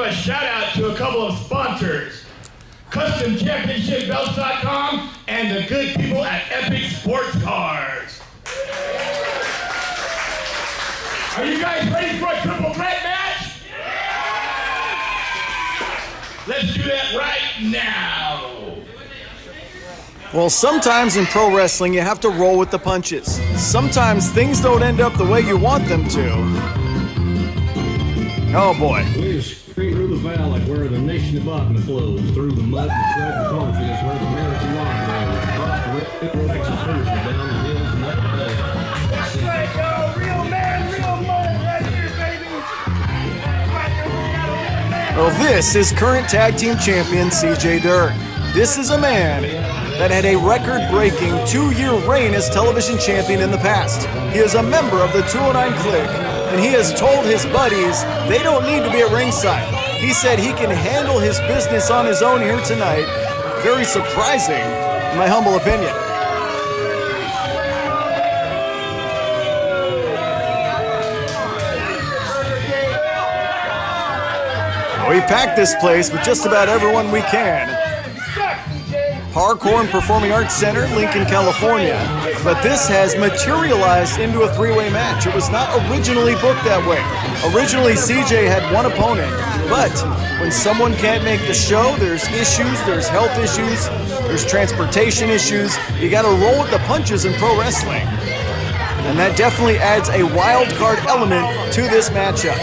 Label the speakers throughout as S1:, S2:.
S1: a shout out to a couple of sponsors, CustomChampionshipBelts.com and the good people at Epic Sports Cars. Are you guys ready for a triple threat match? Let's do that right now.
S2: Well, sometimes in pro wrestling, you have to roll with the punches. Sometimes things don't end up the way you want them to. Oh boy.
S3: We're straight through the valley where the nation of bottom flows, through the mud and tread and cornfields where the American rock rolls, across the red Texas River, down the hills and up the bay.
S1: That's right, yo. Real man, real mud right here, baby.
S2: Well, this is current tag team champion CJ Dirt. This is a man that had a record-breaking 2-year reign as television champion in the past. He is a member of the 209 Clique, and he has told his buddies they don't need to be at ringside. He said he can handle his business on his own here tonight. Very surprising, in my humble opinion. We packed this place with just about everyone we can. Parkour and Performing Arts Center, Lincoln, California. But this has materialized into a 3-way match. It was not originally booked that way. Originally, CJ had one opponent, but when someone can't make the show, there's issues, there's health issues, there's transportation issues. You gotta roll with the punches in pro wrestling. And that definitely adds a wild card element to this matchup.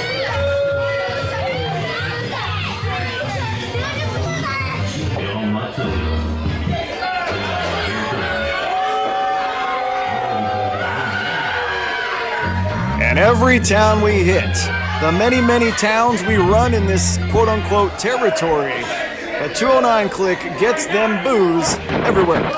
S2: And every town we hit, the many, many towns we run in this quote-unquote territory, the 209 Clique gets them boos everywhere.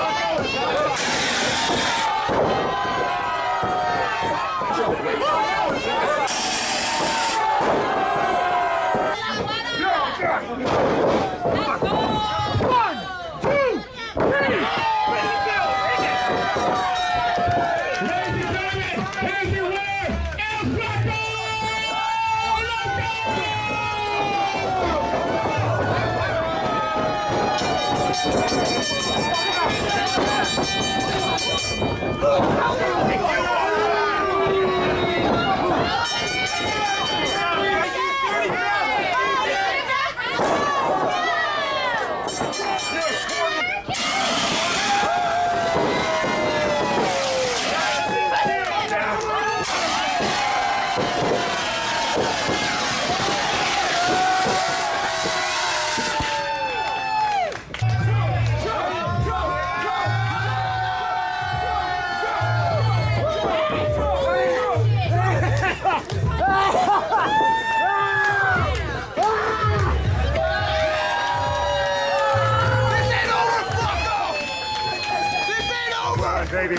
S1: Baby,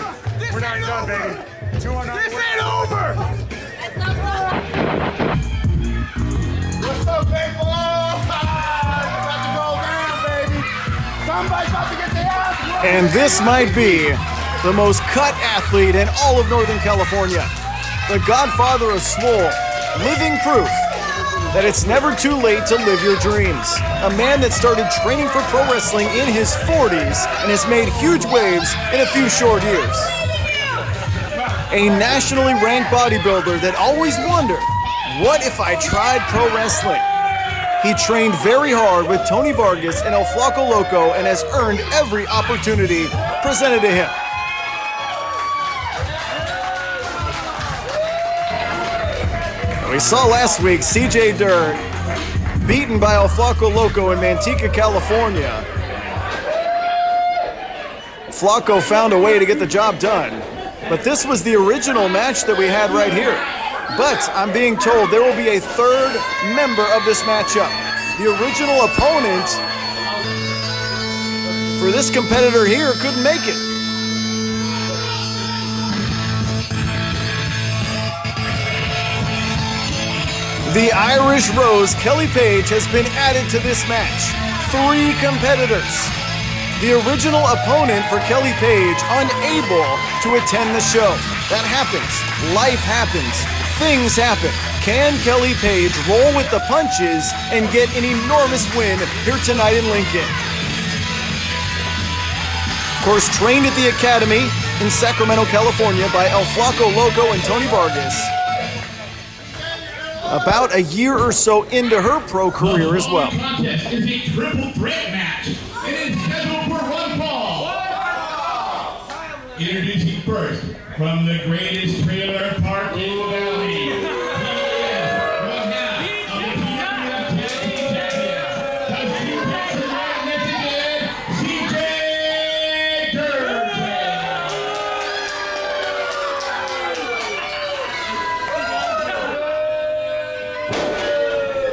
S1: we're not done, baby. 209. This ain't over. What's up, people? About to go down, baby. Somebody's about to get their ass whooped.
S2: And this might be the most cut athlete in all of Northern California. The Godfather of Swole, living proof that it's never too late to live your dreams. A man that started training for pro wrestling in his 40s and has made huge waves in a few short years. A nationally ranked bodybuilder that always wondered, what if I tried pro wrestling? He trained very hard with Tony Vargas and El Flaco Loco and has earned every opportunity presented to him. We saw last week CJ Dirt beaten by El Flaco Loco in Manteca, California. Flaco found a way to get the job done, but this was the original match that we had right here. But I'm being told there will be a third member of this matchup. The original opponent for this competitor here couldn't make it. The Irish Rose, Kelly Paige, has been added to this match. 3 competitors. The original opponent for Kelly Paige unable to attend the show. That happens. Life happens. things happen. Can Kelly Paige roll with the punches and get an enormous win here tonight in Lincoln? Of course, trained at the Academy in Sacramento, California by El Flaco Loco and Tony Vargas. About a year or so into her pro career as well.
S4: The contest is a triple threat match. It is scheduled for one fall. Introducing first, from the greatest trailer park in the valley. He is one half of the PWF Tag Team Champions. CJ Dirt.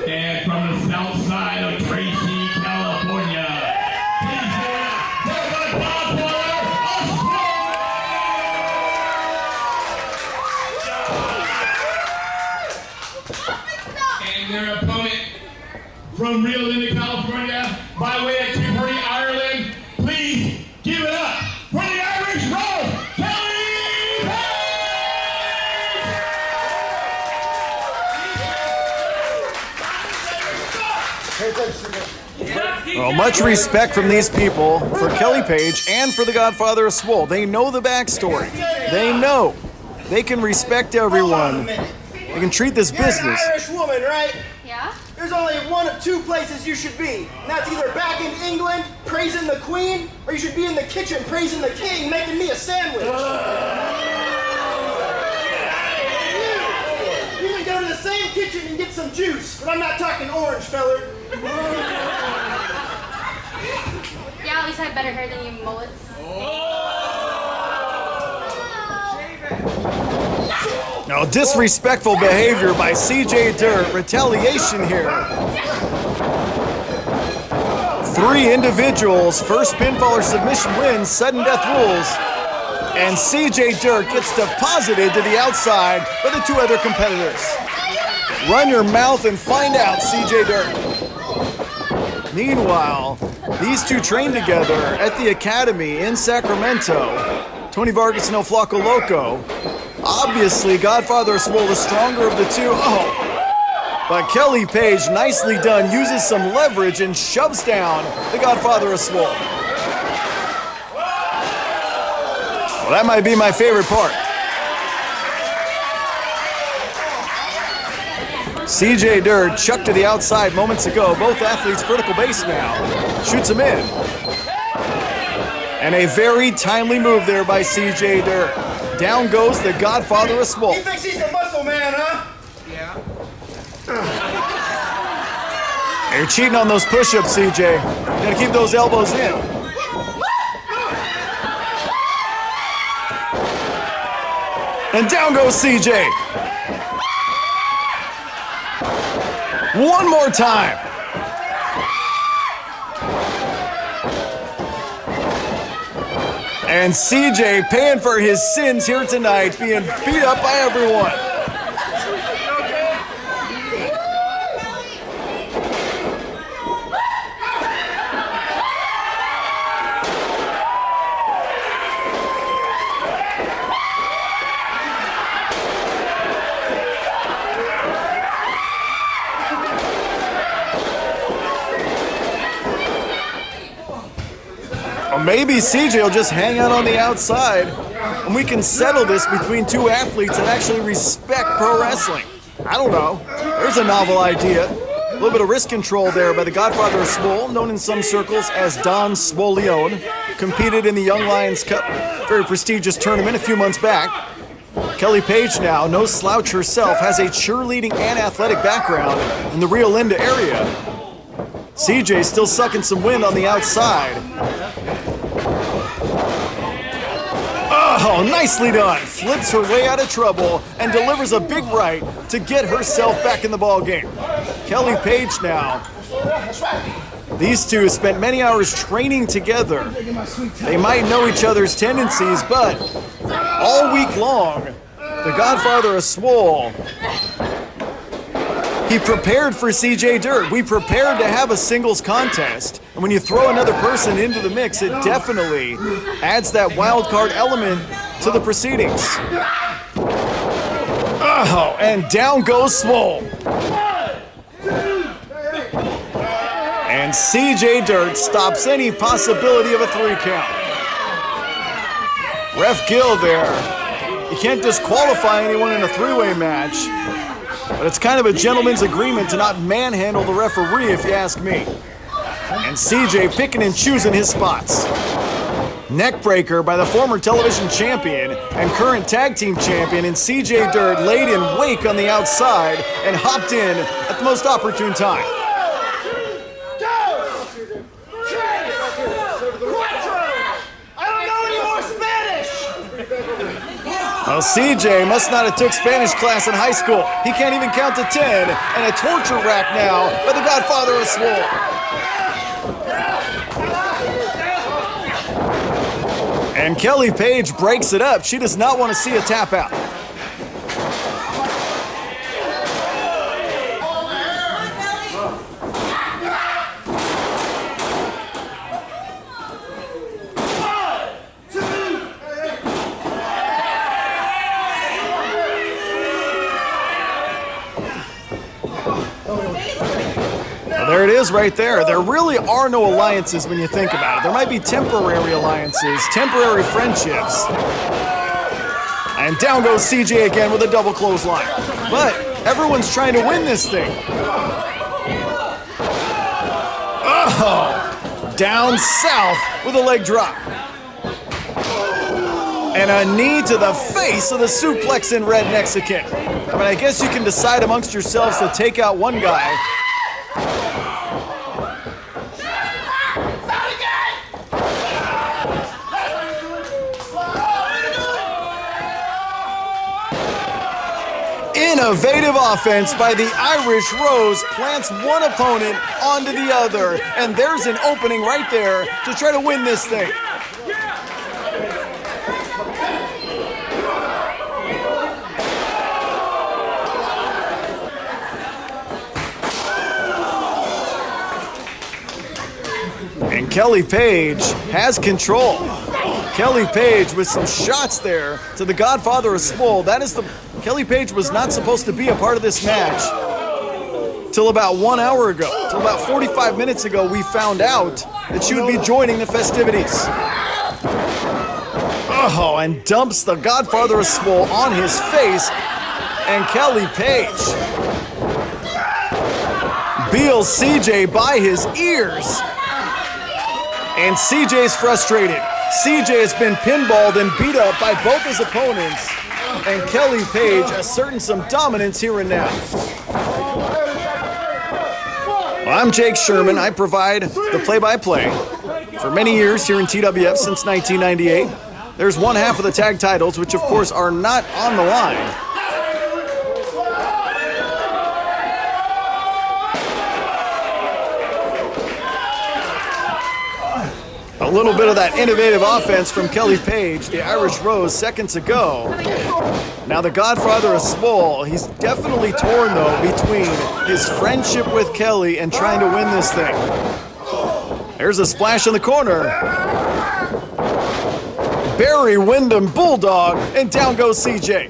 S4: And from the south side of Tracy, California, he's here for the Godfather of Swole. And their opponent from Rio Linda, California, by way of Tipperary, Ireland, please give it up for the Irish Rose, Kelly
S2: Well, much respect from these people for Kelly Paige and for the Godfather of Swole. They know the backstory. They know they can respect everyone. They can treat this
S5: You're an
S2: business.
S5: Irish woman, right?
S6: Yeah?
S5: There's only one of two places you should be. And that's either back in England, praising the Queen, or you should be in the kitchen praising the King, making me a sandwich. You can go to the same kitchen and get some juice, but I'm not talking orange, feller.
S6: Yeah, at least I have better hair than you, mullet.
S2: Now, disrespectful behavior by CJ Dirt. Retaliation here. 3 individuals, first pinfall or submission wins, sudden death rules. And CJ Dirt gets deposited to the outside by the 2 other competitors. Run your mouth and find out, CJ Dirt. Meanwhile, these 2 trained together at the Academy in Sacramento. Tony Vargas and El Flaco Loco. Obviously, Godfather of Swole is stronger of the 2. Oh, but Kelly Paige, nicely done, uses some leverage and shoves down the Godfather of Swole. Well, that might be my favorite part. CJ Dirt chucked to the outside moments ago. Both athletes vertical base now. Shoots him in. And a very timely move there by CJ Dirt. Down goes the Godfather of Swole.
S5: He thinks he's the muscle man, huh?
S2: You're cheating on those push-ups, CJ. You gotta keep those elbows in. And down goes CJ. One more time. And CJ paying for his sins here tonight, being beat up by everyone. Or maybe CJ will just hang out on the outside and we can settle this between 2 athletes that actually respect pro wrestling. I don't know. There's a novel idea. A little bit of wrist control there by the Godfather of Swole, known in some circles as Don Swoleone. Competed in the Young Lions Cup, very prestigious tournament a few months back. Kelly Paige now, no slouch herself, has a cheerleading and athletic background in the Rio Linda area. CJ still sucking some wind on the outside. Oh, nicely done. Flips her way out of trouble and delivers a big right to get herself back in the ball game. Kelly Paige now. These 2 spent many hours training together. They might know each other's tendencies, but all week long, the Godfather of Swole, he prepared for CJ Dirt. We prepared to have a singles contest. And when you throw another person into the mix, it definitely adds that wild card element to the proceedings. Oh, and down goes Swole. And CJ Dirt stops any possibility of a 3 count. Ref Gill there. You can't disqualify anyone in a 3-way match, but it's kind of a gentleman's agreement to not manhandle the referee, if you ask me. And CJ picking and choosing his spots. Neckbreaker by the former television champion and current tag team champion, and CJ Dirt laid in wake on the outside and hopped in at the most opportune time. Well, CJ must not have took Spanish class in high school. He can't even count to 10, and a torture rack now by the Godfather of Swole. And Kelly Paige breaks it up. She does not want to see a tap out. There it is right there. There really are no alliances when you think about it. There might be temporary alliances, temporary friendships. And down goes CJ again with a double clothesline. But everyone's trying to win this thing. Oh, down south with a leg drop. And a knee to the face of the suplexing Red Mexican. I mean, I guess you can decide amongst yourselves to take out one guy. Innovative offense by the Irish Rose plants one opponent onto the other, and there's an opening right there to try to win this thing. And Kelly Paige has control. Kelly Paige with some shots there to the Godfather of Swole. Kelly Paige was not supposed to be a part of this match till about 1 hour ago. Till about 45 minutes ago, we found out that she would be joining the festivities. Oh, and dumps the Godfather of Swole on his face. And Kelly Paige beals CJ by his ears. And CJ's frustrated. CJ has been pinballed and beat up by both his opponents. And Kelly Paige asserting some dominance here and now. Well, I'm Jake Sherman. I provide the play-by-play for many years here in TWF since 1998. There's one half of the tag titles, which of course are not on the line. A little bit of that innovative offense from Kelly Paige, the Irish Rose, seconds ago. Now the Godfather of Swole, he's definitely torn, though, between his friendship with Kelly and trying to win this thing. There's a splash in the corner. Barry Windham Bulldog, and down goes CJ.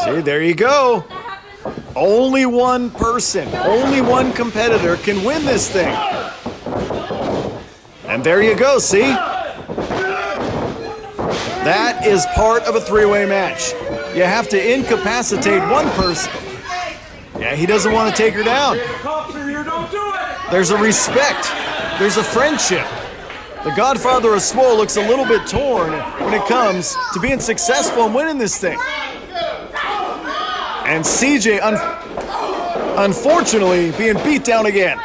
S2: See, there you go. Only one person, only one competitor can win this thing. And there you go, see? That is part of a three-way match. You have to incapacitate one person. Yeah, he doesn't want to take her down. There's a respect. There's a friendship. The Godfather of Swole looks a little bit torn when it comes to being successful and winning this thing. And CJ, unfortunately, being beat down again.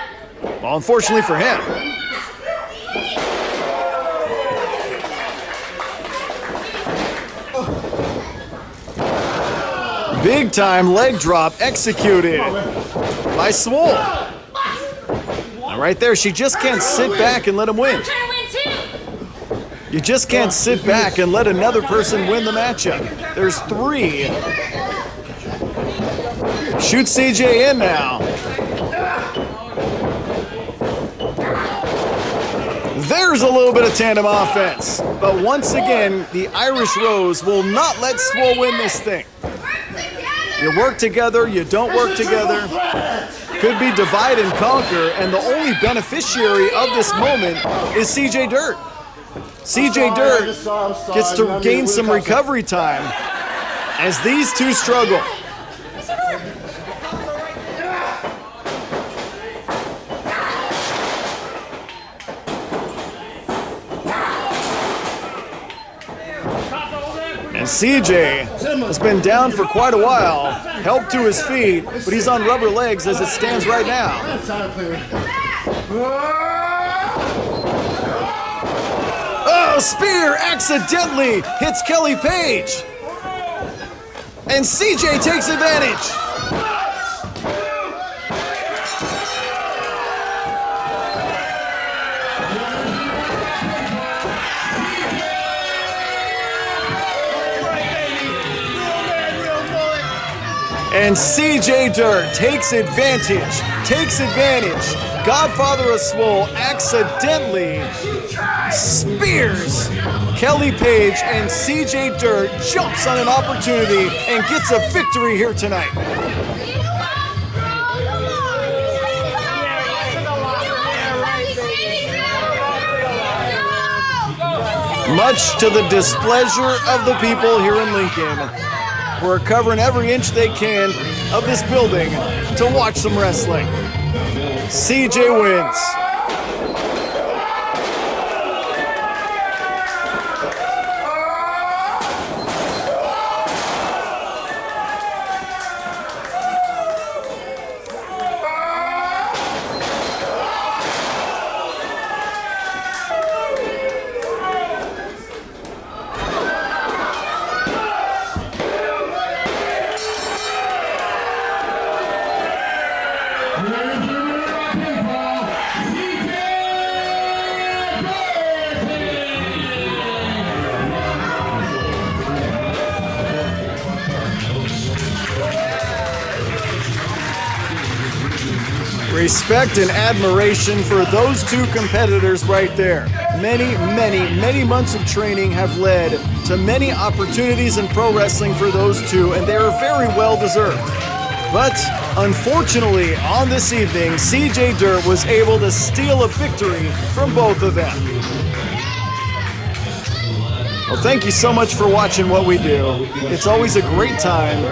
S2: Well, unfortunately for him. Big time leg drop executed by Swole. And right there, she just can't sit back and let him win. You just can't sit back and let another person win the matchup. There's three. Shoot CJ in now. There's a little bit of tandem offense. But once again, the Irish Rose will not let Swole win this thing. You work together, you don't work together. Could be divide and conquer, and the only beneficiary of this moment is CJ Dirt. CJ Dirt gets to gain some recovery time as these two struggle. And CJ has been down for quite a while, helped to his feet, but he's on rubber legs as it stands right now. Oh, spear accidentally hits Kelly Paige. And CJ takes advantage. And CJ Dirt takes advantage. Godfather of Swole accidentally spears Kelly Paige, and CJ Dirt jumps on an opportunity and gets a victory here tonight. Much to the displeasure of the people here in Lincoln, we're covering every inch they can of this building to watch some wrestling. CJ wins. Respect and admiration for those two competitors right there. Many months of training have led to many opportunities in pro wrestling for those two, and they are very well deserved. But unfortunately, on this evening, CJ Dirt was able to steal a victory from both of them. Well, thank you so much for watching what we do. It's always a great time